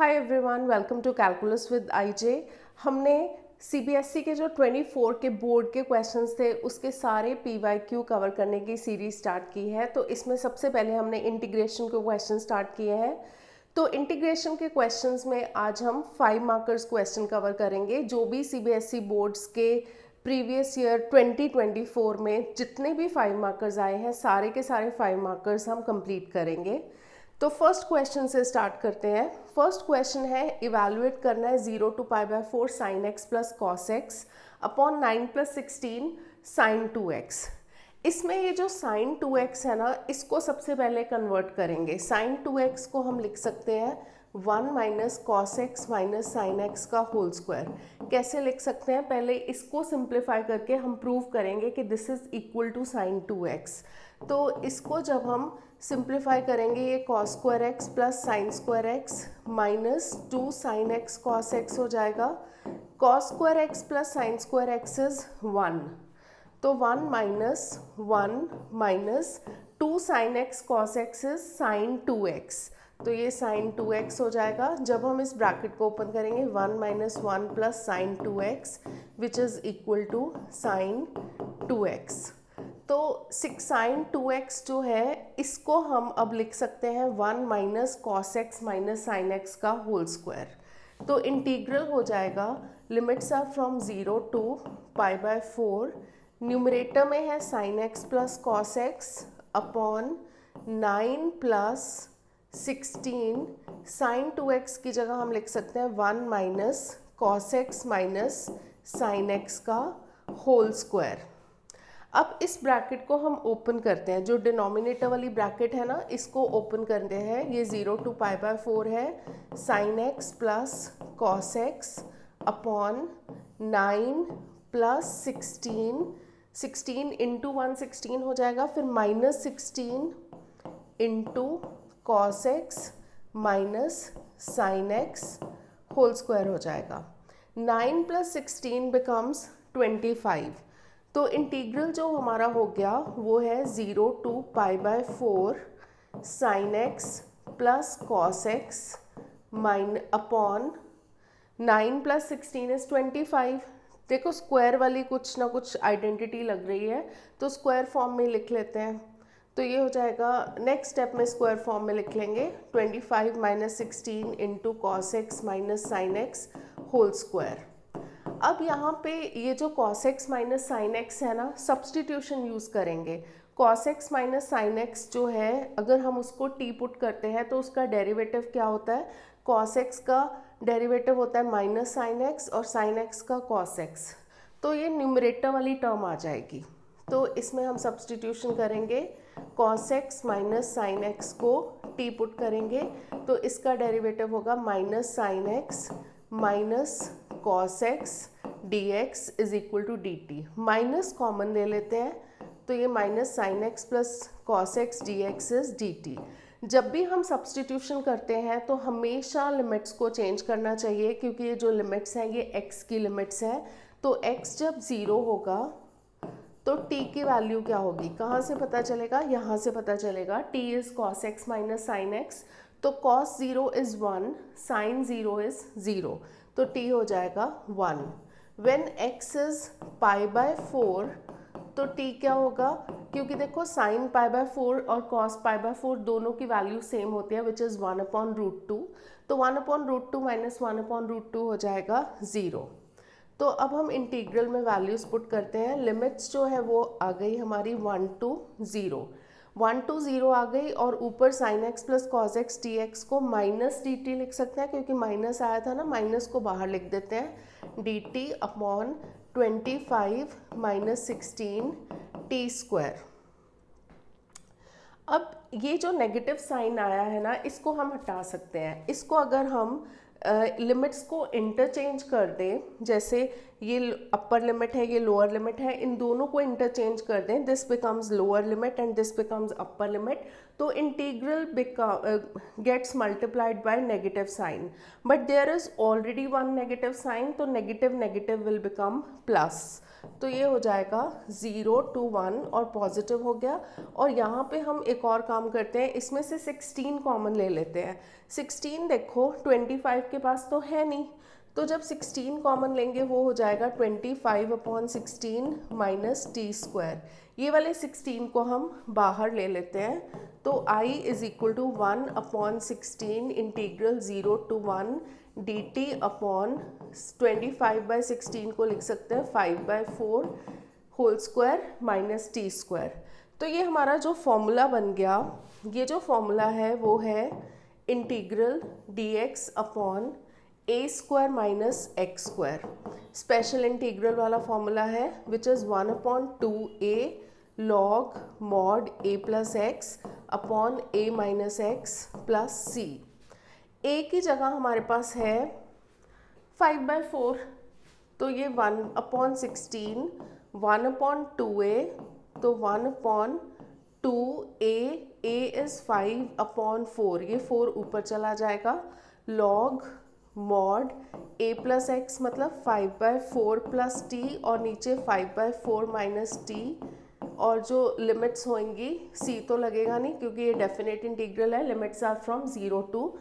Hi everyone, welcome to calculus with IJ. हमने CBSE के जो 24 के बोर्ड के क्वेश्चंस थे उसके सारे पीवाईक्यू कवर करने की सीरीज स्टार्ट की है। तो इसमें सबसे पहले हमने इंटीग्रेशन के क्वेश्चन स्टार्ट किए हैं। तो इंटीग्रेशन के क्वेश्चंस में आज हम 5 मार्कर्स क्वेश्चन कवर करेंगे। जो भी सीबीएसई बोर्ड्स के प्रीवियस ईयर 2024 में जितने भी 5 मार्कर्स आए हैं सारे के सारे 5 मार्कर्स हम कंप्लीट करेंगे। तो फर्स्ट क्वेश्चन से स्टार्ट करते हैं। फर्स्ट क्वेश्चन है, इवैल्यूएट करना है 0 to π/4 sin x plus cos x upon 9 + 16 sin 2x। इसमें ये जो sin 2x है ना, इसको सबसे पहले कन्वर्ट करेंगे। sin 2x को हम लिख सकते हैं 1 - cos x - sin x का होल स्क्वायर। कैसे लिख सकते हैं, पहले इसको सिंप्लीफाई करके हम प्रूव करेंगे कि this is equal to sin 2x। तो इसको जब हम सिंप्लीफाई करेंगे ये cos square x plus sine square x minus 2 sin x cos x हो जाएगा। cos square x plus sine square x is 1, तो 1 - 1 minus 2 sin x cos x is sin 2x, तो ये sin 2x हो जाएगा। जब हम इस ब्रैकेट को ओपन करेंगे 1 - 1 plus sin 2x which is equal to sin 2x। तो 6 sin 2x जो है इसको हम अब लिख सकते हैं 1 - cos x - sin x का होल स्क्वायर। तो इंटीग्रल हो जाएगा, limits are from 0 to π/4, numerator में है sin x plus cos x upon 9 + 16 sin 2x की जगह हम लिख सकते हैं 1 - cos x - sin x का होल स्क्वायर। अब इस ब्रैकेट को हम ओपन करते हैं, जो डिनोमिनेटर वाली ब्रैकेट है ना इसको ओपन करते हैं। ये 0 to π/4 है sin x plus cos x upon 9 + 16 into 116 हो जाएगा, फिर -16 into cos x minus sin x whole square हो जाएगा। 9 + 16 बिकम्स 25। तो इंटीग्रल जो हमारा हो गया वो है 0 to π/4 sin x plus cos x upon 9 + 16 is 25। देखो स्क्वायर वाली कुछ ना कुछ आइडेंटिटी लग रही है, तो स्क्वायर फॉर्म में लिख लेते हैं। तो ये हो जाएगा, नेक्स्ट स्टेप में स्क्वायर फॉर्म में लिख लेंगे 25 - 16 into cos x - sin x whole square. अब यहाँ पे ये जो cos x - sin x है ना, सब्सटीट्यूशन यूज़ करेंगे। cos x - sin x जो है अगर हम उसको t पुट करते हैं तो उसका डेरिवेटिव क्या होता है, cos x का डेरिवेटिव होता है माइनस sin x और sin x का cos x। तो ये न्यूमरेटर वाली टर्म आ जाएगी। तो इसमें हम सब्सटीट्यूशन करेंगे, cos x - sin x को t पुट करेंगे तो इसका डेरिवेटिव होगा minus sin x minus cos x dx is equal to dt। Minus common ले लेते हैं तो ये minus sin x plus cos x dx is dt। जब भी हम सब्सटीट्यूशन करते हैं तो हमेशा लिमिट्स को चेंज करना चाहिए, क्योंकि ये जो लिमिट्स हैं ये x की लिमिट्स हैं। तो x जब 0 होगा तो t की वैल्यू क्या होगी, कहाँ से पता चलेगा, यहाँ से पता चलेगा। t is cos x - sin x, तो cos 0 इज 1, sin 0 इज 0, तो t हो जाएगा 1। When x इज π/4 तो t क्या होगा, क्योंकि देखो sin π/4 और cos π/4 दोनों की वैल्यू सेम होती है विच इज़ 1/√2, तो 1/√2 - 1/√2 हो जाएगा 0। तो अब हम इंटीग्रल में वैल्यूज पुट करते हैं। लिमिट्स जो है वो आ गई हमारी 1 to 0, 1 to 0 आ गई, और ऊपर sin x plus cos x dx को माइनस dt लिख सकते हैं, क्योंकि माइनस आया था ना, माइनस को बाहर लिख देते हैं, dt अपॉन 25 - 16 t स्क्वायर। अब ये जो नेगेटिव साइन आया है ना इसको हम हटा सकते हैं। इसको अगर हम लिमिट्स को इंटरचेंज कर दें, जैसे ये अपर लिमिट है ये लोअर लिमिट है, इन दोनों को इंटरचेंज कर दें, this becomes lower limit and this becomes upper limit, तो integral gets multiplied by negative sign, but there is already one negative sign, तो negative negative will become plus, तो ये हो जाएगा 0 to 1 और पॉजिटिव हो गया। और यहाँ पे हम एक और काम करते हैं, इसमें से 16 कॉमन ले लेते हैं। 16 देखो 25 के पास तो है नहीं, तो जब 16 कॉमन लेंगे वो हो जाएगा 25/16 माइनस टी स्क्वायर। ये वाले 16 को हम बाहर ले लेते हैं, तो I is equal to 1/16 integral 0 to 1 dt upon 25/16 को लिख सकते हैं 5/4 whole square minus t square. तो ये हमारा जो फॉर्मूला बन गया, ये जो फॉर्मूला है वो है integral dx upon a square minus x square. Special integral वाला फॉर्मूला है which is 1/2a log mod a plus x upon a minus x plus c. a की जगह हमारे पास है 5/4, तो ये 1/16 1/2a, तो 1/2a, a इज़ 5/4, ये 4 ऊपर चला जाएगा, log mod a plus x मतलब 5/4 प्लस टी और नीचे 5/4 माइनस टी, और जो लिमिट्स होंगी c तो लगेगा नहीं क्योंकि ये डेफिनेट इंटीग्रल है, लिमिट्स आर फ्रॉम 0 to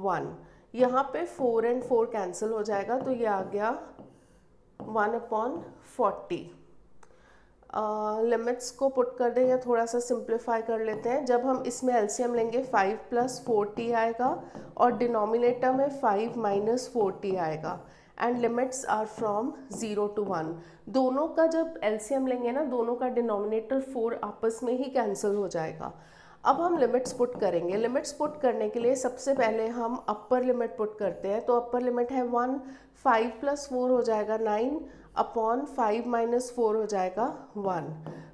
1। यहाँ पे 4 and 4 कैंसिल हो जाएगा, तो ये आ गया 1/40। लिमिट्स को पुट कर दें या थोड़ा सा सिंप्लीफाई कर लेते हैं। जब हम इसमें एलसीएम लेंगे 5 + 4t आएगा और डिनोमिनेटर में 5 - 4t आएगा, and limits are from 0 to 1। दोनों का जब एलसीएम लेंगे ना, दोनों का डिनोमिनेटर 4 आपस में ही कैंसिल हो जाएगा। अब हम लिमिट्स पुट करेंगे। लिमिट्स पुट करने के लिए सबसे पहले हम अपर लिमिट पुट करते हैं, तो अपर लिमिट है 1, 5 + 4 हो जाएगा 9 अपॉन 5 - 4 हो जाएगा 1,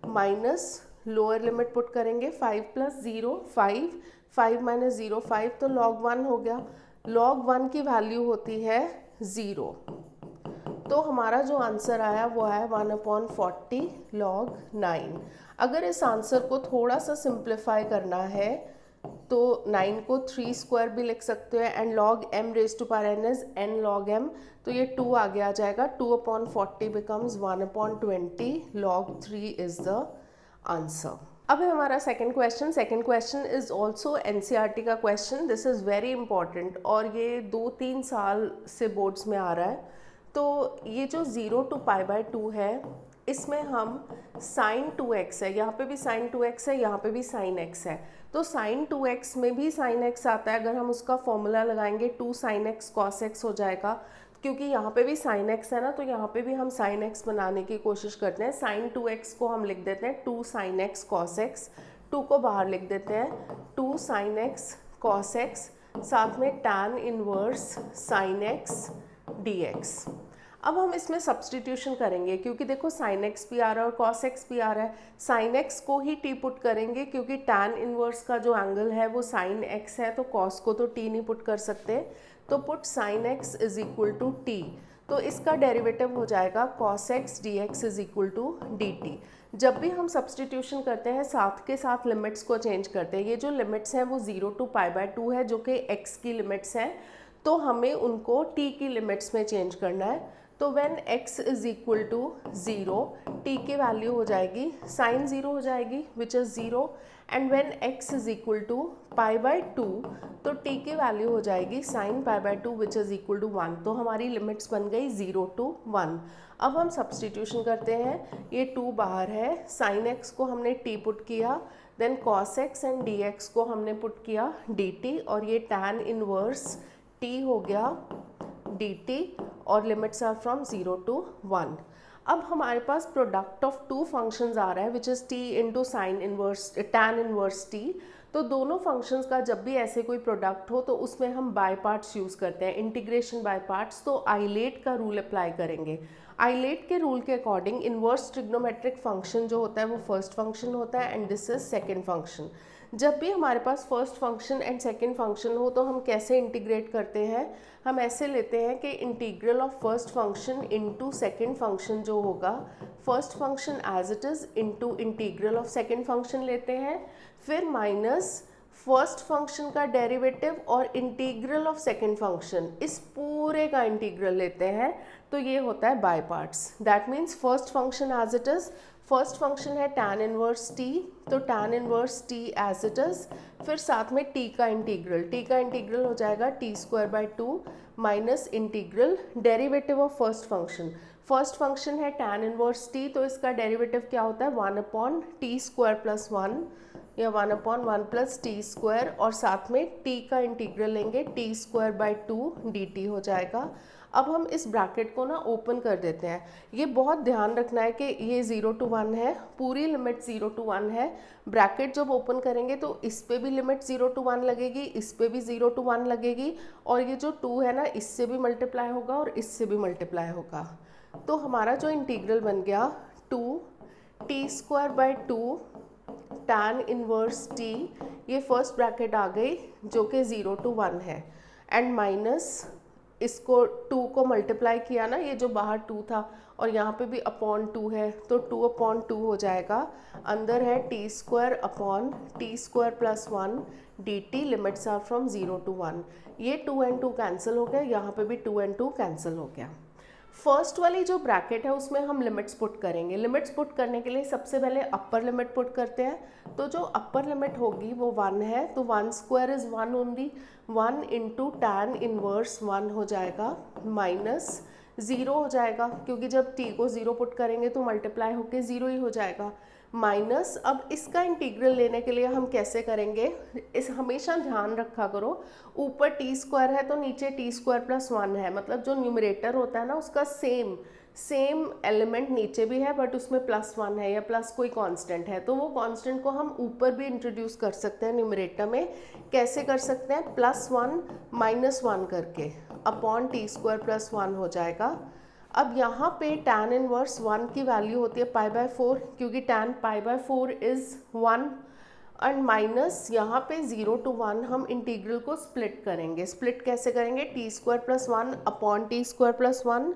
माइनस लोअर लिमिट पुट करेंगे 5 + 0 5, 5 - 0 5, तो log 1 हो गया। log 1 की वैल्यू होती है 0, तो हमारा जो आंसर आया वो आया 1/40 log 9। अगर इस आंसर को थोड़ा सा सिंप्लीफाई करना है तो 9 को 3 स्क्वायर भी लिख सकते हैं, and log m raised to power n is n log m, तो ये 2 आगे आ जाएगा, 2/40 becomes 1/20 log 3 is the answer। अब है हमारा second question. Second question is also NCERT का क्वेश्चन, दिस इज़ वेरी इंपॉर्टेंट और ये 2-3 साल से बोर्ड्स में आ रहा है। तो ये जो 0 to π/2 है, इसमें हम sin 2x है, यहाँ पे भी sin 2x है, यहाँ पे भी sin x है, तो sin 2x में भी sin x आता है। अगर हम उसका फॉर्मूला लगाएंगे 2 sin x cos x हो जाएगा, क्योंकि यहाँ पे भी sin x है ना, तो यहाँ पे भी हम sin x बनाने की कोशिश करते हैं। sin 2x को हम लिख देते हैं 2 sin x cos x, 2 को बाहर लिख देते हैं 2 sin x cos x, साथ में tan inverse sin x dx। अब हम इसमें सब्सटीट्यूशन करेंगे, क्योंकि देखो sin x भी आ रहा है और cos x भी आ रहा है। sin x को ही t पुट करेंगे, क्योंकि tan इनवर्स का जो एंगल है वो sin x है, तो cos को तो t नहीं पुट कर सकते, तो put sin x is equal to t। तो इसका डेरिवेटिव हो जाएगा cos x dx is equal to dt। जब भी हम सब्सटीट्यूशन करते हैं साथ के साथ लिमिट्स को चेंज करते हैं। ये जो लिमिट्स हैं वो 0 to π/2 है, जो कि x की लिमिट्स हैं, तो हमें उनको t की लिमिट्स में चेंज करना है। तो when x is equal to 0, t की वैल्यू हो जाएगी sin 0 हो जाएगी which is 0, and when x is equal to π/2, तो t की वैल्यू हो जाएगी sin π/2 which is equal to 1। तो हमारी लिमिट्स बन गई 0 to 1। अब हम सब्सटीट्यूशन करते हैं, ये 2 बाहर है, sin x को हमने t पुट किया, then cos x and dx को हमने पुट किया dt, और ये tan इनवर्स t हो गया dt, और लिमिट्स आर फ्रॉम 0 to 1। अब हमारे पास प्रोडक्ट ऑफ 2 फंक्शंस आ रहा है which is t into sine inverse tan inverse t। तो दोनों फंक्शंस का जब भी ऐसे कोई प्रोडक्ट हो तो उसमें हम बाय पार्ट्स यूज़ करते हैं, इंटीग्रेशन बाय पार्ट्स। तो आइलेट का रूल अप्लाई करेंगे। आइलेट के रूल के अकॉर्डिंग इन्वर्स ट्रिग्नोमेट्रिक फंक्शन जो होता है वो फर्स्ट फंक्शन होता है, and this is second function. जब भी हमारे पास first function and second function हो तो हम कैसे इंटीग्रेट करते हैं, हम ऐसे लेते हैं कि integral of first function into second function जो होगा, first function as it is into integral of second function लेते हैं, फिर माइनस फर्स्ट फंक्शन का डेरिवेटिव और इंटीग्रल ऑफ सेकंड फंक्शन, इस पूरे का इंटीग्रल लेते हैं तो ये होता है by parts. That means first function as it is, first function है tan इनवर्स t, तो tan inverse t as it is, फिर साथ में t का इंटीग्रल हो जाएगा t² minus integral derivative of first function है tan इनवर्स t, तो इसका डेरिवेटिव क्या होता है 1/t² + 1 या 1/1 + t², और साथ में t का इंटीग्रल लेंगे t²/2 dt हो जाएगा। अब हम इस ब्रैकेट को ना ओपन कर देते हैं। ये बहुत ध्यान रखना है कि ये 0 to 1 है, पूरी लिमिट 0 to 1 है। ब्रैकेट जब ओपन करेंगे तो इस पे भी लिमिट 0 to 1 लगेगी, इस पे भी 0 to 1 लगेगी, और ये जो 2 है ना इससे भी मल्टीप्लाई होगा और इससे भी मल्टीप्लाई होगा। तो हमारा जो इंटीग्रल बन गया 2t²/2 tan इनवर्स t, ये फर्स्ट ब्रैकेट आ गई जो कि 0 to 1 है, एंड माइनस इसको 2 को मल्टीप्लाई किया ना, ये जो बाहर 2 था और यहाँ पे भी अपॉन 2 है तो 2/2 हो जाएगा। अंदर है t² + 1 dt, limits are from 0 to 1। ये 2 and 2 कैंसिल हो गया, यहाँ पे भी 2 and 2 कैंसिल हो गया। फर्स्ट वाली जो ब्रैकेट है उसमें हम लिमिट्स पुट करेंगे। लिमिट्स पुट करने के लिए सबसे पहले अपर लिमिट पुट करते हैं, तो जो अपर लिमिट होगी वो 1 है, तो 1² इज़ 1 ओनली, 1 × tan इनवर्स 1 हो जाएगा, माइनस 0 हो जाएगा क्योंकि जब t को 0 पुट करेंगे तो मल्टीप्लाई होके 0 ही हो जाएगा, माइनस। अब इसका इंटीग्रल लेने के लिए हम कैसे करेंगे, इस हमेशा ध्यान रखा करो, ऊपर t² है तो नीचे t² + 1 है, मतलब जो न्यूमरेटर होता है ना उसका सेम एलिमेंट नीचे भी है बट उसमें +1 है या प्लस कोई कांस्टेंट है, तो वो कांस्टेंट को हम ऊपर भी इंट्रोड्यूस कर सकते हैं न्यूमरेटर में। कैसे कर सकते हैं, +1 - 1 करके अपॉन t² + 1 हो जाएगा। अब यहाँ पे tan इनवर्स 1 की वैल्यू होती है π/4, क्योंकि tan π/4 इज़ 1, एंड माइनस यहाँ पे 0 to 1 हम इंटीग्रल को स्प्लिट करेंगे। स्प्लिट कैसे करेंगे, t² + 1 अपॉन t² + 1,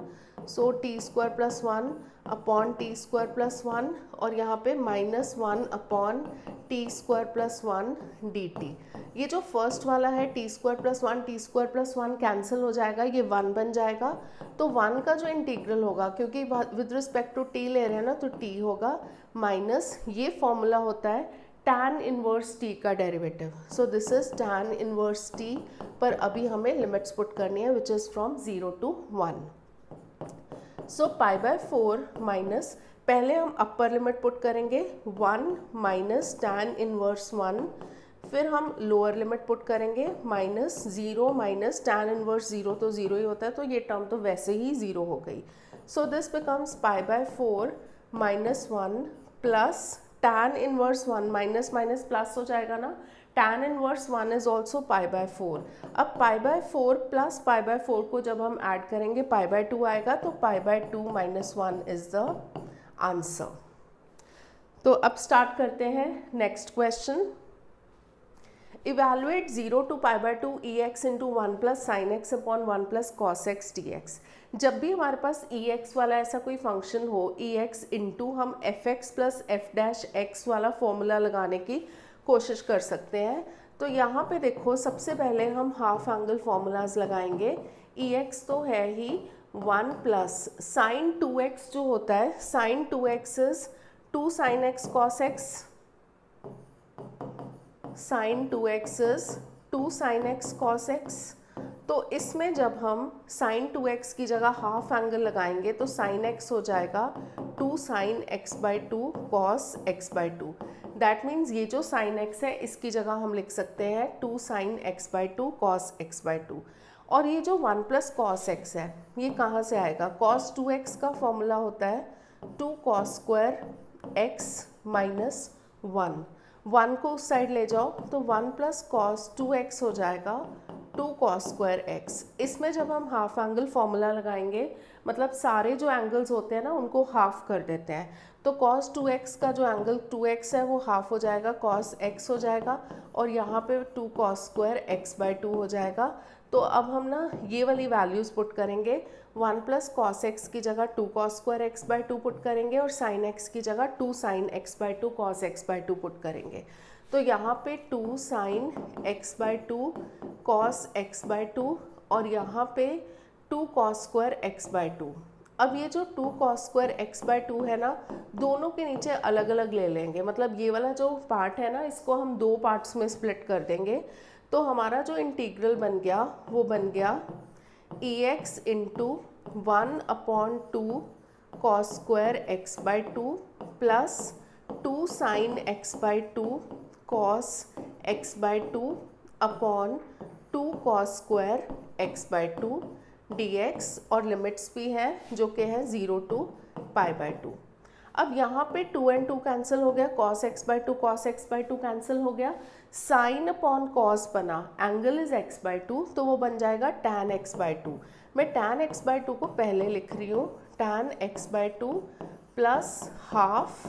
सो t² + 1 अपॉन t² + 1, और यहाँ पे -1 अपॉन t² + 1 dt। ये जो फर्स्ट वाला है t² + 1 t² + 1 कैंसिल हो जाएगा, ये 1 बन जाएगा। तो 1 का जो इंटीग्रल होगा, क्योंकि विद रिस्पेक्ट टू t ले रहे हैं ना, तो t होगा माइनस, ये फॉर्मूला होता है tan इनवर्स t का derivative. So this is tan inverse t, पर अभी हमें लिमिट्स पुट करनी है which is from 0 to 1। So π/4 minus, पहले हम अपर लिमिट पुट करेंगे 1 माइनस tan इनवर्स 1, फिर हम लोअर लिमिट पुट करेंगे -0 माइनस tan इनवर्स 0, तो 0 ही होता है, तो ये टर्म तो वैसे ही 0 हो गई। So this becomes π/4 -1 plus tan inverse 1, minus minus plus हो जाएगा ना, tan इनवर्स 1 इज ऑल्सो π/4। अब π/4 प्लस π/4 को जब हम ऐड करेंगे π/2 आएगा, तो π/2 - 1 इज द आंसर। तो अब स्टार्ट करते हैं next question. Evaluate 0 to π/2 ex × 1 + sin x upon 1 + cos x dx। जब भी हमारे पास ex वाला ऐसा कोई फंक्शन हो, ex इंटू हम fx + f' वाला फॉर्मूला लगाने की कोशिश कर सकते हैं। तो यहाँ पे देखो, सबसे पहले हम हाफ एंगल फॉर्मूलाज लगाएंगे। ex तो है ही 1 + sin 2x जो होता है, sin 2x is 2 sin x cos x, sin 2x is 2 sin x cos x। तो इसमें जब हम sin 2x की जगह हाफ एंगल लगाएंगे तो sin x हो जाएगा 2 sin x/2 cos x/2। That means ये जो sin x है इसकी जगह हम लिख सकते हैं 2 sin x/2 cos x/2। और ये जो 1 + cos x है, ये कहाँ से आएगा, cos 2x का फॉर्मूला होता है 2 cos² x - 1। 1 को उस साइड ले जाओ तो 1 + cos 2x हो जाएगा 2 cos² x। इसमें जब हम हाफ एंगल फॉर्मूला लगाएंगे, मतलब सारे जो एंगल्स होते हैं ना उनको हाफ कर देते हैं, तो cos 2x का जो एंगल 2x है वो हाफ हो जाएगा, cos x हो जाएगा, और यहाँ पे 2 cos² x/2 हो जाएगा। तो अब हम ना ये वाली वैल्यूज़ पुट करेंगे, 1 + cos x की जगह 2 cos² x/2 पुट करेंगे, और sin x की जगह 2 sin x/2 cos x/2 put करेंगे। तो यहाँ पे 2 sine x by 2 cos x by 2 और यहाँ पे 2 कॉस स्क्वायर x बाई 2। अब ये जो 2 कॉस स्क्वायर x बाई 2 है ना, दोनों के नीचे अलग अलग ले लेंगे, मतलब ये वाला जो पार्ट है ना इसको हम दो पार्ट्स में स्प्लिट कर देंगे। तो हमारा जो इंटीग्रल बन गया वो बन गया ex into 1/2 cos square x by 2 plus 2 sine x by 2 cos x by 2 upon 2 cos square x by 2 dx, और लिमिट्स भी हैं जो कि है 0 to पाई बाई 2। अब यहाँ पे 2 and 2 कैंसिल हो गया, cos x by 2 cos x by 2 cancel हो गया, साइन अपॉन कॉस बना, एंगल इज x बाई 2 तो वो बन जाएगा tan x बाई 2। मैं tan x बाई 2 को पहले लिख रही हूँ, tan x by 2 plus half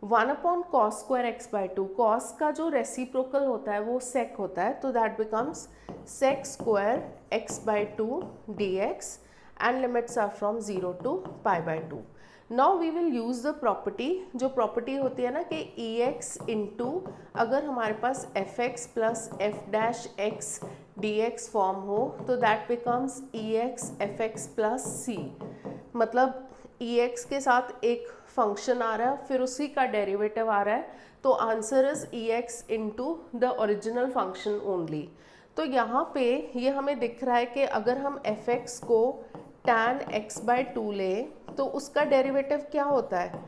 1 cos square x by 2। Cos का जो रेसिप्रोकल होता है वो सेक होता है, तो that becomes sec square x by 2 d x and limits are from 0 to pi by 2। Now we will use the property, जो property होती है ना कि ई एक्स इंटू अगर हमारे पास f x plus f dash x d x form हो तो that becomes e x f x plus c. मतलब ई एक्स के साथ एक फंक्शन आ रहा है फिर उसी का डेरिवेटिव आ रहा है, तो answer is E x into the original function only. तो यहाँ पे ये हमें दिख रहा है कि अगर हम एफ एक्स को tan x बाई 2 ले तो उसका डेरिवेटिव क्या होता है,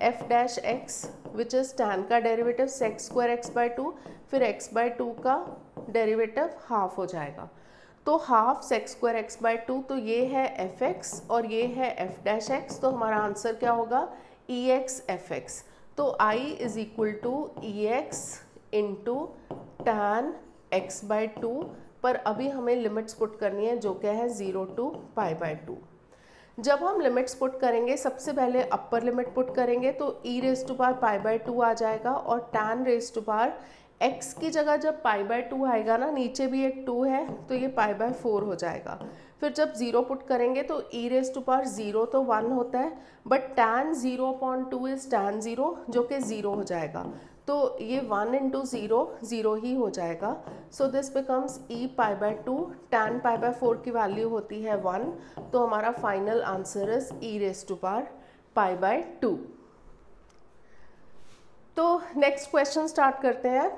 f dash x which is tan का derivative sec square x by 2, फिर x बाई 2 का डेरिवेटिव हाफ हो जाएगा, तो half sec square x by 2, तो ये है एफ एक्स और ये है f डैश एक्स, तो हमारा आंसर क्या होगा ई एक्स एफ एक्स। तो i is equal to e x into tan x by 2, पर अभी हमें लिमिट्स पुट करनी है जो क्या है 0 to पाई बाई 2। जब हम लिमिट्स पुट करेंगे सबसे पहले अपर लिमिट पुट करेंगे तो e raise to power pi by 2 आ जाएगा, और tan raise to power x की जगह जब पाई बाई 2 आएगा ना, नीचे भी एक 2 है तो ये पाई बाई 4 हो जाएगा। फिर जब 0 पुट करेंगे तो e रेज टू पावर 0 तो 1 होता है, बट tan 0/2 इज tan 0 जो कि 0 हो जाएगा, तो ये 1 इंटू 0 0 ही हो जाएगा। So this becomes e pi by 2, tan pi by 4 की वैल्यू होती है 1, तो हमारा final answer is e raise to power pi by 2। तो नेक्स्ट क्वेश्चन स्टार्ट करते हैं।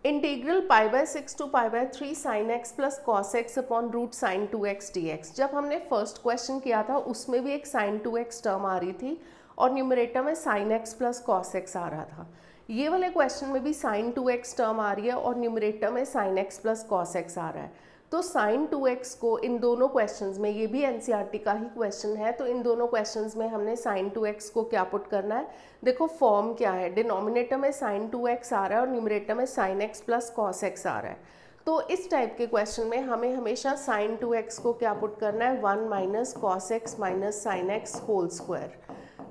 Integral pi by 6 to pi by 3 sine x plus cos x upon root sine 2x dx। जब हमने फर्स्ट क्वेश्चन किया था उसमें भी एक साइन 2x टर्म आ रही थी और न्यूमरेटर में sine x plus cos x आ रहा था। ये वाले क्वेश्चन में भी साइन 2x टर्म आ रही है और न्यूमरेटर में sine x plus cos x आ रहा है। तो साइन 2x को इन दोनों क्वेश्चंस में, ये भी एनसीईआरटी का ही क्वेश्चन है, तो इन दोनों क्वेश्चंस में हमने साइन 2x को क्या पुट करना है। देखो फॉर्म क्या है, डिनोमिनेटर में साइन 2x आ रहा है और न्यूमरेटर में sine x plus cos x आ रहा है। तो इस टाइप के क्वेश्चन में हमें हमेशा साइन 2x को क्या पुट करना है, 1 minus cos x minus sine x whole square.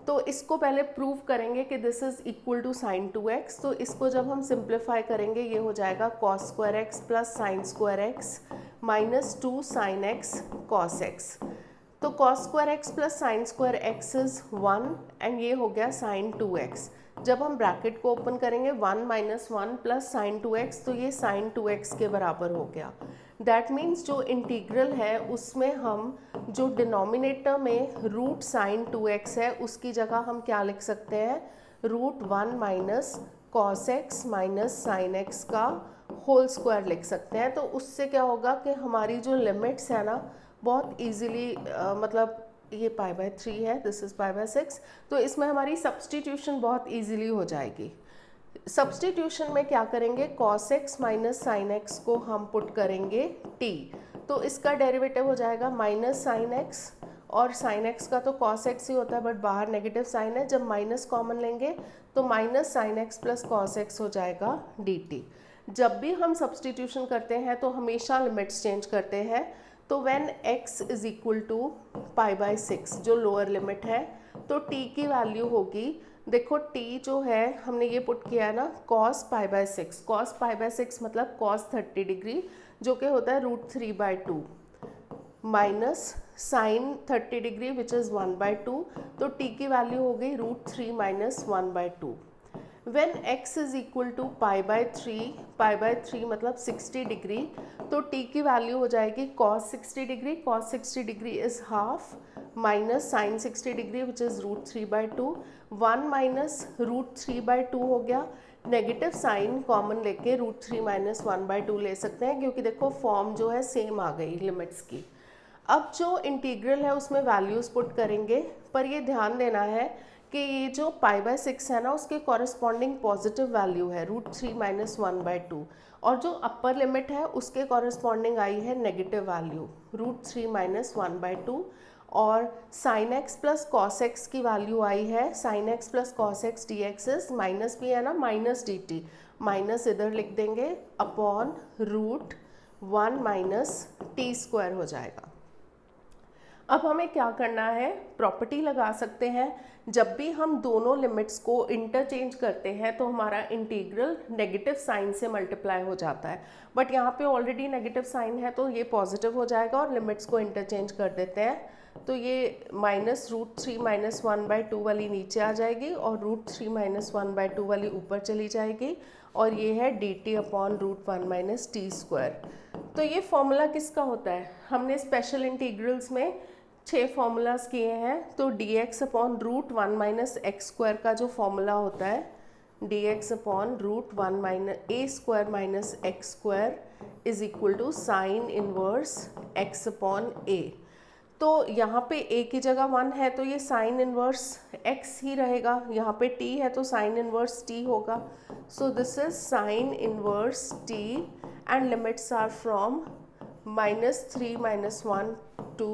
तो इसको पहले प्रूव करेंगे कि this is equal to sine 2x, तो इसको जब हम सिंप्लीफाई करेंगे ये हो जाएगा cos square x plus sine square x minus 2 sine x cos x. तो cos square x plus sine square x is 1 and ये हो गया साइन 2x। जब हम ब्रैकेट को ओपन करेंगे 1 माइनस 1 प्लस साइन 2x, तो ये साइन 2x के बराबर हो गया। दैट मीन्स जो इंटीग्रल है उसमें हम जो डिनोमिनेटर में रूट साइन 2x है उसकी जगह हम क्या लिख सकते हैं, root 1 minus cos x minus sine x का होल स्क्वायर लिख सकते हैं। तो उससे क्या होगा कि हमारी जो लिमिट्स है ना बहुत इजीली मतलब ये पाई बाई 3 है, दिस इज़ पाई बाई 6, तो इसमें हमारी सब्सटीट्यूशन बहुत इजीली हो जाएगी। सब्सटीट्यूशन में क्या करेंगे, cos x minus sine x को हम पुट करेंगे t, तो इसका डेरिवेटिव हो जाएगा माइनस साइन एक्स, और साइन एक्स का तो cos x ही होता है बट बाहर नेगेटिव साइन है, जब माइनस कॉमन लेंगे तो minus sine x plus cos x हो जाएगा dt। जब भी हम सब्सटीट्यूशन करते हैं तो हमेशा लिमिट्स चेंज करते हैं। तो when x is equal to pi by 6 जो लोअर लिमिट है, तो t की वैल्यू होगी, देखो t जो है हमने ये पुट किया है ना cos pi by 6, cos pi by 6 मतलब cos 30 डिग्री जो कि होता है root 3 by 2 minus sine 30 degree which is 1 by 2, तो t की वैल्यू हो गई root 3 minus 1 by 2। When x is equal to pi by three मतलब 60 डिग्री, तो t की वैल्यू हो जाएगी cos 60 degree, cos 60 degree is half minus sine 60 degree which is √3/2, 1 minus √3/2 हो गया। नेगेटिव साइन कॉमन लेके √3 माइनस 1/2 ले सकते हैं, क्योंकि देखो फॉर्म जो है सेम आ गई लिमिट्स की। अब जो इंटीग्रल है उसमें वैल्यूज़ पुट करेंगे, पर ये ध्यान देना है कि ये जो π/6 है ना उसके कॉरस्पॉन्डिंग पॉजिटिव वैल्यू है √3 माइनस 1/2, और जो अपर लिमिट है उसके कॉरस्पॉन्डिंग आई है नेगेटिव वैल्यू √3 माइनस 1/2, और sin x plus cos x की वैल्यू आई है sin x plus cos x dx is minus भी है ना माइनस dt, माइनस इधर लिख देंगे अपॉन √1 माइनस t² हो जाएगा। अब हमें क्या करना है, प्रॉपर्टी लगा सकते हैं। जब भी हम दोनों लिमिट्स को इंटरचेंज करते हैं तो हमारा इंटीग्रल नेगेटिव साइन से मल्टीप्लाई हो जाता है, बट यहाँ पे ऑलरेडी नेगेटिव साइन है तो ये पॉजिटिव हो जाएगा, और लिमिट्स को इंटरचेंज कर देते हैं। तो ये माइनस √3 माइनस 1/2 वाली नीचे आ जाएगी और √3 माइनस 1/2 वाली ऊपर चली जाएगी, और ये है dt अपॉन √1 माइनस t²। तो ये फॉर्मूला किसका होता है, हमने स्पेशल इंटीग्रल्स में 6 फार्मूलाज किए हैं। तो dx अपॉन √1 माइनस x² का जो फॉर्मूला होता है dx upon √1 minus a² minus x² is equal to sine inverse x upon a। तो यहाँ पे a की जगह 1 है तो ये साइन इनवर्स x ही रहेगा, यहाँ पे t है तो साइन इनवर्स t होगा। So this is sine inverse t and limits are from -3 minus 1 to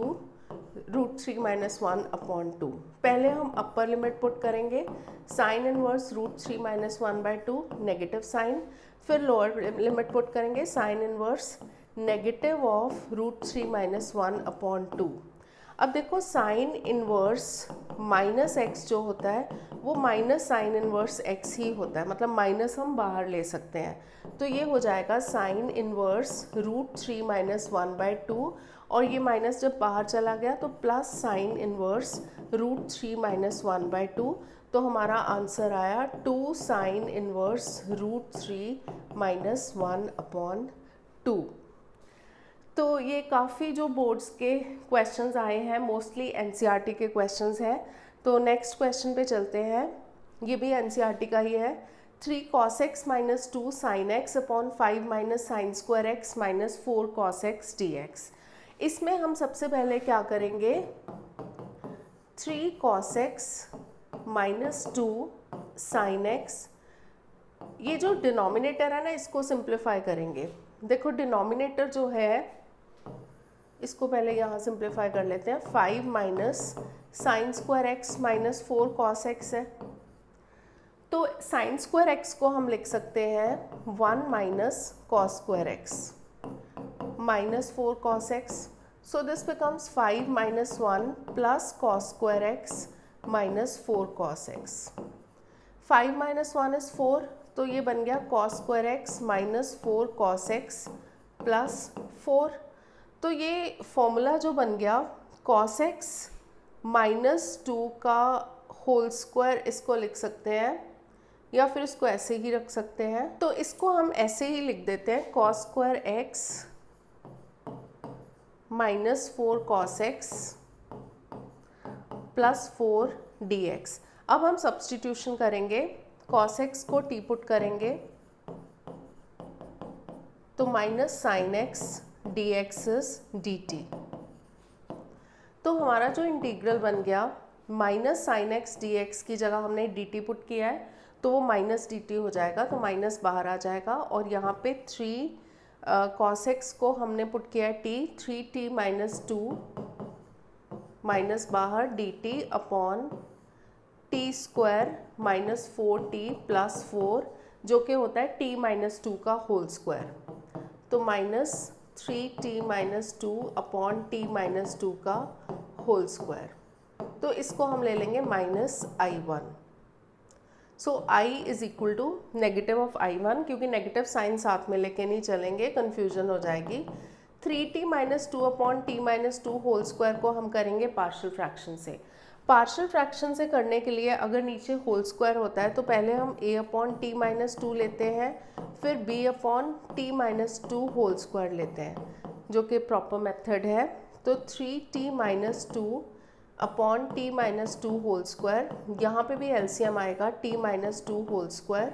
√3 minus 1 upon 2। पहले हम अपर लिमिट पुट करेंगे sine inverse √3 minus 1/2 negative sign, फिर लोअर लिमिट पुट करेंगे sine inverse negative of √3 minus 1 upon 2। अब देखो sine inverse minus x जो होता है वो माइनस साइन इनवर्स एक्स ही होता है, मतलब माइनस हम बाहर ले सकते हैं। तो ये हो जाएगा साइन इनवर्स √3 माइनस 1/2, और ये माइनस जब बाहर चला गया तो प्लस साइन इनवर्स √3 माइनस 1/2। तो हमारा आंसर आया 2 साइन इनवर्स √3 माइनस 1 अपॉन 2। तो ये काफ़ी जो बोर्ड्स के क्वेश्चंस आए हैं मोस्टली एनसीईआरटी के क्वेश्चंस हैं। तो नेक्स्ट क्वेश्चन पे चलते हैं, ये भी एनसीईआरटी का ही है। 3 cos x minus 2 sin x upon 5 minus sine x minus 4 cos x dx। इसमें हम सबसे पहले क्या करेंगे, 3 cos x minus 2 sin x, ये जो डिनोमिनेटर है ना इसको सिंप्लीफाई करेंगे। देखो डिनोमिनेटर जो है इसको पहले यहाँ सिंप्लीफाई कर लेते हैं, 5 minus sine x minus 4 cos x है। तो साइन² x को हम लिख सकते हैं 1 minus cos² x minus 4 cos x। So this becomes 5 minus 1 plus cos² x minus 4 cos x। 5 minus 1 is 4, तो ये बन गया cos² x minus 4 cos x plus 4। तो ये फॉर्मूला जो बन गया cos x माइनस 2 का होल स्क्वायर, इसको लिख सकते हैं या फिर इसको ऐसे ही रख सकते हैं। तो इसको हम ऐसे ही लिख देते हैं cos² x minus 4 cos x plus 4 dx। अब हम सब्सटीट्यूशन करेंगे, cos x को t पुट करेंगे तो minus sine x dx is dt। तो हमारा जो इंटीग्रल बन गया माइनस साइन x dx की जगह हमने dt पुट किया है तो वो माइनस dt हो जाएगा, तो माइनस बाहर आ जाएगा, और यहाँ पे 3 cos x को हमने पुट किया है t, 3t माइनस 2 माइनस बाहर dt upon t² minus 4t plus 4 जो कि होता है t माइनस 2 का होल स्क्वायर। तो minus 3t minus 2 upon t minus 2 का होल स्क्वायर। तो इसको हम ले लेंगे minus i1। So i is equal to negative of i1, क्योंकि नेगेटिव साइन साथ में लेके नहीं चलेंगे, कन्फ्यूजन हो जाएगी। 3t minus 2 upon t minus 2 whole square को हम करेंगे पार्शियल फ्रैक्शन से। पार्शियल फ्रैक्शन से करने के लिए अगर नीचे होल स्क्वायर होता है तो पहले हम a upon T minus two लेते हैं, फिर b upon T minus two whole square लेते हैं, जो कि प्रॉपर मेथड है। तो 3t minus two upon T minus two whole square, यहाँ पे भी एलसीएम आएगा t minus two whole square,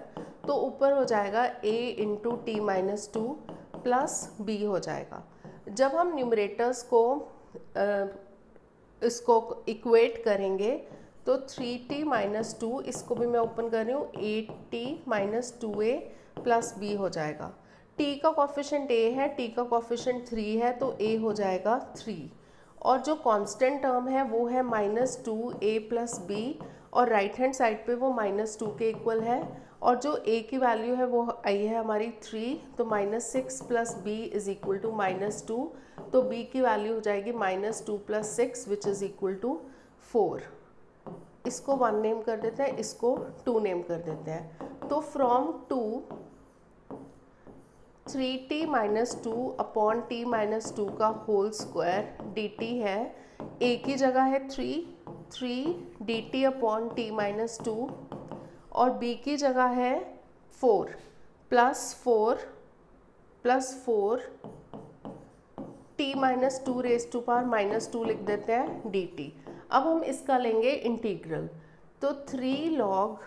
तो ऊपर हो जाएगा a into T minus two plus b हो जाएगा। जब हम न्यूमरेटर्स को इसको इक्वेट करेंगे तो 3t माइनस टू, इसको भी मैं ओपन कर रही हूँ, 8t माइनस टू ए प्लस बी हो जाएगा। t का कॉफिशेंट a है, t का कॉफिशेंट 3 है, तो a हो जाएगा 3, और जो कांस्टेंट टर्म है वो है minus to A plus B, और राइट हैंड साइड पे वो माइनस टू के इक्वल है, और जो a की वैल्यू है वो आई है हमारी 3, तो minus six plus B is equal to minus two, तो b की वैल्यू हो जाएगी minus two plus six which is equal to 4। इसको 1 नेम कर देते हैं, इसको 2 नेम कर देते हैं। तो from 2 3t minus two upon T minus two का होल स्क्वायर dt है, a की जगह है 3 dt upon T minus two, और b की जगह है 4 plus 4 t minus two raise to power minus two लिख देते हैं dt। अब हम इसका लेंगे इंटीग्रल, तो 3 log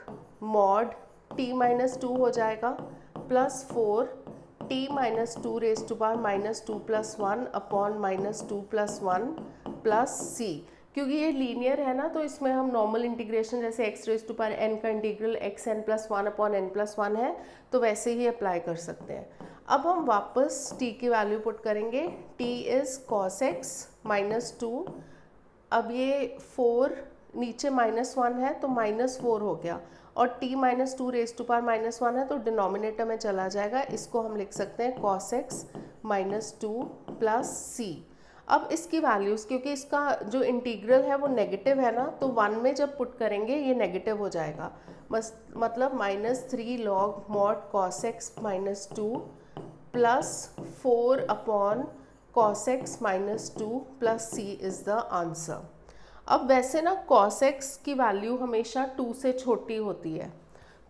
mod t minus two हो जाएगा plus 4 t minus two raise to power minus two plus one upon minus two plus one plus c। क्योंकि ये लीनियर है ना, तो इसमें हम नॉर्मल इंटीग्रेशन जैसे x raise to power n का integral xn plus one upon n plus one है, तो वैसे ही अप्लाई कर सकते हैं। अब हम वापस t की वैल्यू पुट करेंगे, t is cos x minus two, अब ये 4 नीचे माइनस वन है तो माइनस 4 हो गया, और t minus two raise to power minus one है तो डिनोमिनेटर में चला जाएगा, इसको हम लिख सकते हैं cos x minus two plus c। अब इसकी वैल्यूज़, क्योंकि इसका जो इंटीग्रल है वो नेगेटिव है ना, तो 1 में जब पुट करेंगे ये नेगेटिव हो जाएगा, बस मतलब minus 3 log mod cos x minus two plus 4 upon cos x minus two plus c is the answer. अब वैसे ना cos x की वैल्यू हमेशा 2 से छोटी होती है,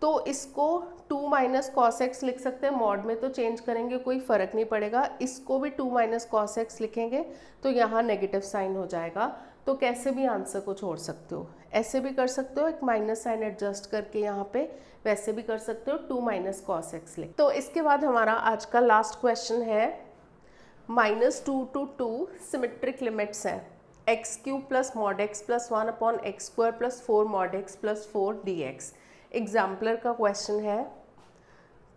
तो इसको 2 माइनस कॉस एक्स लिख सकते हैं, मॉड में तो चेंज करेंगे कोई फ़र्क नहीं पड़ेगा, इसको भी 2 माइनस कॉस एक्स लिखेंगे तो यहाँ नेगेटिव साइन हो जाएगा। तो कैसे भी आंसर को छोड़ सकते हो, ऐसे भी कर सकते हो, एक माइनस साइन एडजस्ट करके यहाँ पे, वैसे भी कर सकते हो 2 माइनस कॉस एक्स लिख। तो इसके बाद हमारा आज का लास्ट क्वेश्चन है, minus two to two symmetric limits हैं, x cube plus mod x plus one upon x square plus 4 mod x plus 4 D x. Exemplar का क्वेश्चन है,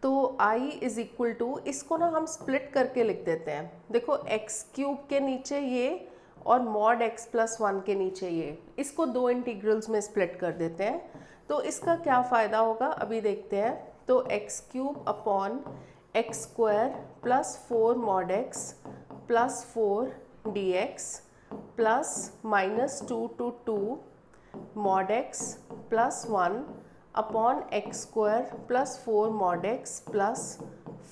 तो i इज इक्वल टू, इसको ना हम स्प्लिट करके लिख देते हैं। देखो x क्यूब के नीचे ये और मॉड x प्लस वन के नीचे ये, इसको दो इंटीग्रल्स में स्प्लिट कर देते हैं। तो इसका क्या फ़ायदा होगा अभी देखते हैं। तो x cube upon x square plus 4 mod x plus 4 D x plus minus two to two mod x plus one upon x square plus 4 mod x plus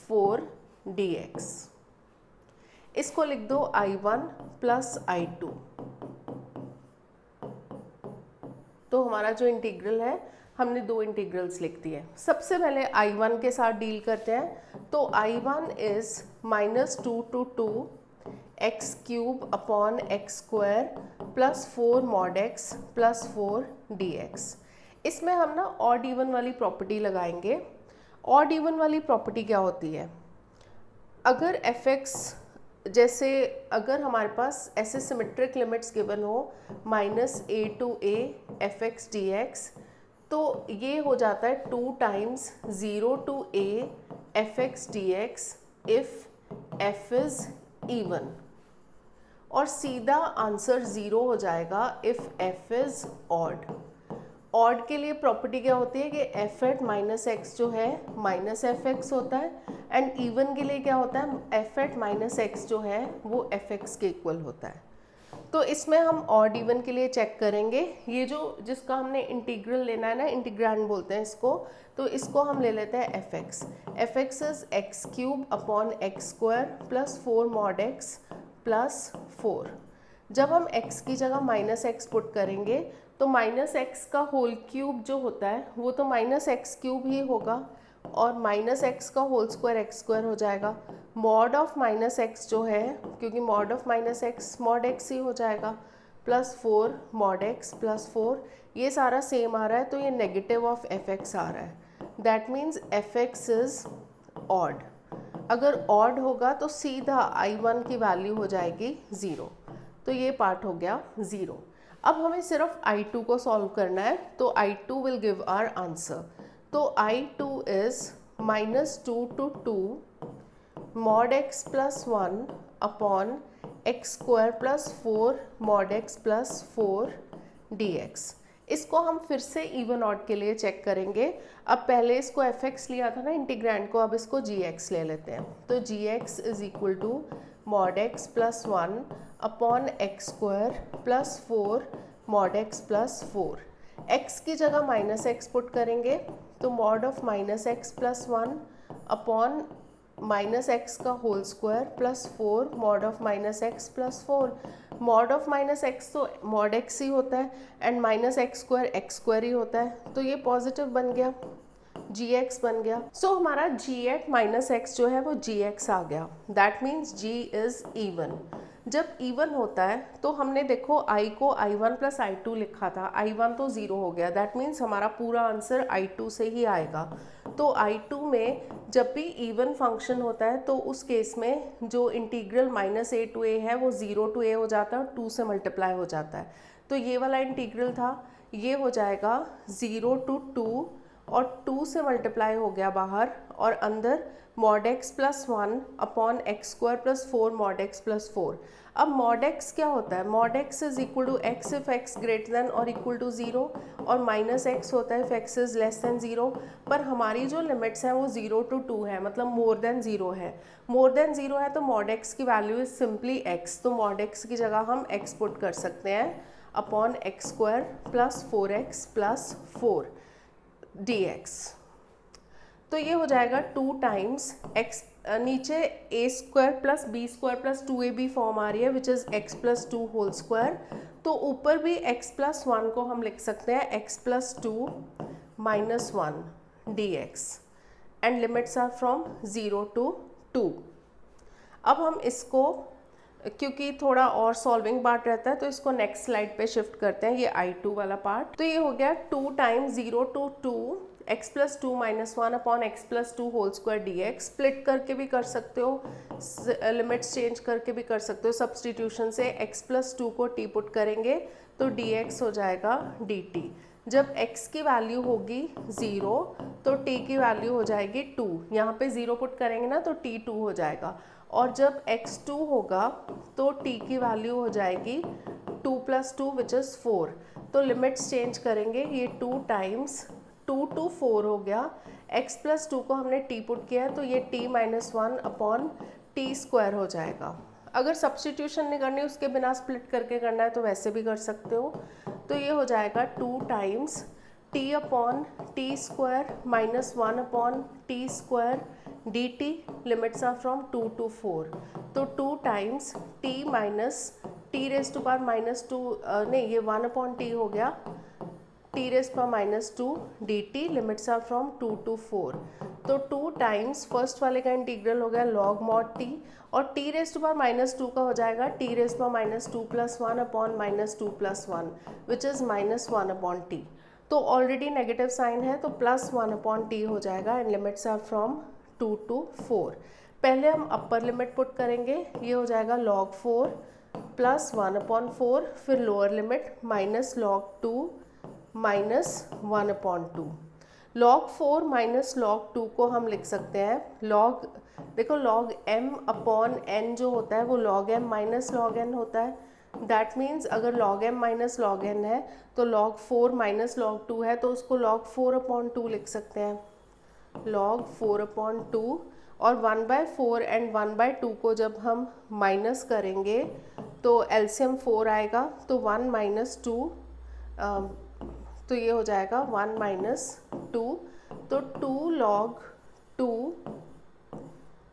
4 D x. इसको लिख दो I1 प्लस I2। तो हमारा जो integral है, हमने दो integrals लिख दिए। सबसे पहले I1 के साथ डील करते हैं। तो I1 is minus two to two x cube upon x square plus 4 mod x plus 4 D x. इसमें हम ना ऑड इवन वाली प्रॉपर्टी लगाएंगे। ऑड इवन वाली प्रॉपर्टी क्या होती है, अगर fx, जैसे अगर हमारे पास ऐसे सिमेट्रिक लिमिट्स गिवन हो minus a to a fx dx, तो ये हो जाता है 2 times 0 to a fx dx if f is even, और सीधा आंसर 0 हो जाएगा if f is odd. Odd के लिए प्रॉपर्टी क्या होती है कि एफ एट माइनस एक्स जो है माइनस एफ एक्स होता है, एंड इवन के लिए क्या होता है, एफ एट माइनस एक्स जो है वो एफ एक्स के इक्वल होता है। तो इसमें हम ऑड इवन के लिए चेक करेंगे, ये जो जिसका हमने इंटीग्रल लेना है ना, इंटीग्रैंड बोलते हैं इसको, तो इसको हम ले लेते हैं F x. F x is x cube upon x square plus 4 mod x plus 4। जब हम x की जगह माइनस एक्स पुट करेंगे तो माइनस एक्स का होल क्यूब जो होता है वो तो माइनस एक्स क्यूब ही होगा, और माइनस एक्स का होल स्क्वायर एक्स स्क्वायर हो जाएगा। मॉड ऑफ माइनस एक्स जो है, क्योंकि mod of minus x mod x ही हो जाएगा, प्लस 4 मॉड एक्स प्लस 4, ये सारा सेम आ रहा है तो ये नेगेटिव ऑफ एफ एक्स आ रहा है। That means F x is odd. अगर ऑड होगा तो सीधा I1 की वैल्यू हो जाएगी 0, तो ये पार्ट हो गया 0। अब हमें सिर्फ I2 को सॉल्व करना है, तो I2 will give our answer. तो I2 is -2 to 2 mod x plus 1 upon x square plus 4 mod x plus 4 dx। इसको हम फिर से इवन ऑड के लिए चेक करेंगे। अब पहले इसको एफ एक्स लिया था ना इंटीग्रैंड को, अब इसको जी एक्स ले लेते हैं। तो g x is equal to mod x plus 1 upon x square plus 4 mod x plus 4। X की जगह माइनस एक्स पुट करेंगे, तो mod of minus x plus 1 upon minus x का whole square plus 4 mod of minus x plus 4। Mod of minus x तो mod x ही होता है and minus x square ही होता है, तो ये पॉजिटिव बन गया, जी एक्स बन गया। सो हमारा जी एट माइनस एक्स जो है वो जी एक्स आ गया। That means G is even. जब इवन होता है तो हमने देखो आई को I1 प्लस I2 लिखा था, I1 तो 0 हो गया, दैट मीन्स हमारा पूरा आंसर I2 से ही आएगा। तो I2 में जब भी इवन फंक्शन होता है तो उस केस में जो इंटीग्रल -a to a है वो 0 to a हो जाता है और 2 से मल्टीप्लाई हो जाता है। तो ये वाला इंटीग्रल था, ये हो जाएगा 0 to 2 और 2 से मल्टीप्लाई हो गया बाहर, और अंदर mod x plus 1 upon x square plus 4 mod x plus 4। अब मॉड एक्स क्या होता है? Mod x is equal to x if x greater than और इक्वल टू 0, और माइनस एक्स होता है if x is less than 0। पर हमारी जो लिमिट्स हैं वो 0 to 2 है, मतलब मोर देन 0 है। मोर देन 0 है तो मॉड एक्स की वैल्यू इज सिंपली एक्स, तो मॉड एक्स की जगह हम एक्स पुट कर सकते हैं upon x square plus 4x plus 4 dx। तो ये हो जाएगा 2 टाइम्स एक्स, नीचे A square plus B square plus 2ab form आ रही है which is x plus 2 whole square. तो ऊपर भी x प्लस 1 को हम लिख सकते हैं x plus 2 minus 1 dx and limits are from 0 to 2। अब हम इसको, क्योंकि थोड़ा और सॉल्विंग पार्ट रहता है तो इसको नेक्स्ट स्लाइड पे शिफ्ट करते हैं, ये I2 वाला पार्ट। तो ये हो गया 2 times 0 to 2 x plus 2 minus 1 upon x plus 2 whole square D x. Split करके भी कर सकते हो, लिमिट्स चेंज करके भी कर सकते हो। सब्सटीट्यूशन से एक्स प्लस 2 को टी पुट करेंगे तो डी एक्स हो जाएगा डी टी। जब x की वैल्यू होगी 0 तो t की वैल्यू हो जाएगी 2, यहाँ पे 0 पुट करेंगे ना तो t 2 हो जाएगा। और जब x 2 होगा तो t की वैल्यू हो जाएगी 2 प्लस 2 विच इज़ 4। तो लिमिट्स चेंज करेंगे, ये 2 टाइम्स 2 to 4 हो गया, x प्लस 2 को हमने t पुट किया है तो ये t minus 1 upon T square हो जाएगा। अगर सब्सटीट्यूशन नहीं करनी उसके बिना स्प्लिट करके करना है तो वैसे भी कर सकते हो। तो ये हो जाएगा 2 times t upon T square minus 1 upon T square D T. Limits are from 2 to 4, तो 2 times t minus T raise to power minus 2, नहीं ये 1 अपॉन टी हो गया, T raise power minus 2 D T. Limits are from 2 to 4, तो 2 times first वाले का integral हो गया लॉग मॉड टी, और T raise to power minus 2 का हो जाएगा T raise power minus 2 plus 1 upon minus 2 plus 1 which is minus 1 upon T. तो ऑलरेडी नेगेटिव साइन है तो प्लस 1 अपॉन टी हो जाएगा and limits are from 2 to 4। पहले हम अपर लिमिट पुट करेंगे, ये हो जाएगा log 4 प्लस 1 अपॉन 4, फिर lower limit minus log 2 minus 1 upon 2। log 4 minus log 2 को हम लिख सकते हैं log, देखो log m अपॉन n जो होता है वो log m minus log n होता है। दैट मीन्स अगर log m minus log n है तो log 4 माइनस log 2 है तो उसको log 4 अपॉन 2 लिख सकते हैं, log 4 अपॉन 2। और 1/4 एंड 1/2 को जब हम माइनस करेंगे तो एलसीएम 4 आएगा, तो 1 माइनस 2, तो ये हो जाएगा 1 माइनस 2, तो 2 log 2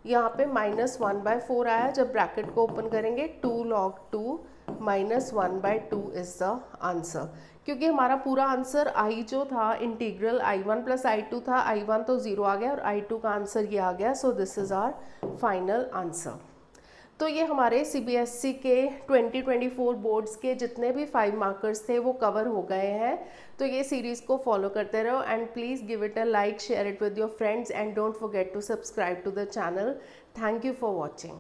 यहाँ पे -1/4 आया, जब ब्रैकेट को ओपन करेंगे 2 log 2 -1/2 इज द आंसर। क्योंकि हमारा पूरा आंसर आई जो था इंटीग्रल I1 + I2 था, I1 तो 0 आ गया और I2 का आंसर ये आ गया। So this is our final answer. तो ये हमारे CBSE के 2024 बोर्ड्स के जितने भी 5 मार्कर्स थे वो कवर हो गए हैं। तो ये सीरीज़ को फॉलो करते रहो and please give it a like, share it with your friends and don't forget to subscribe to the channel. Thank you for watching.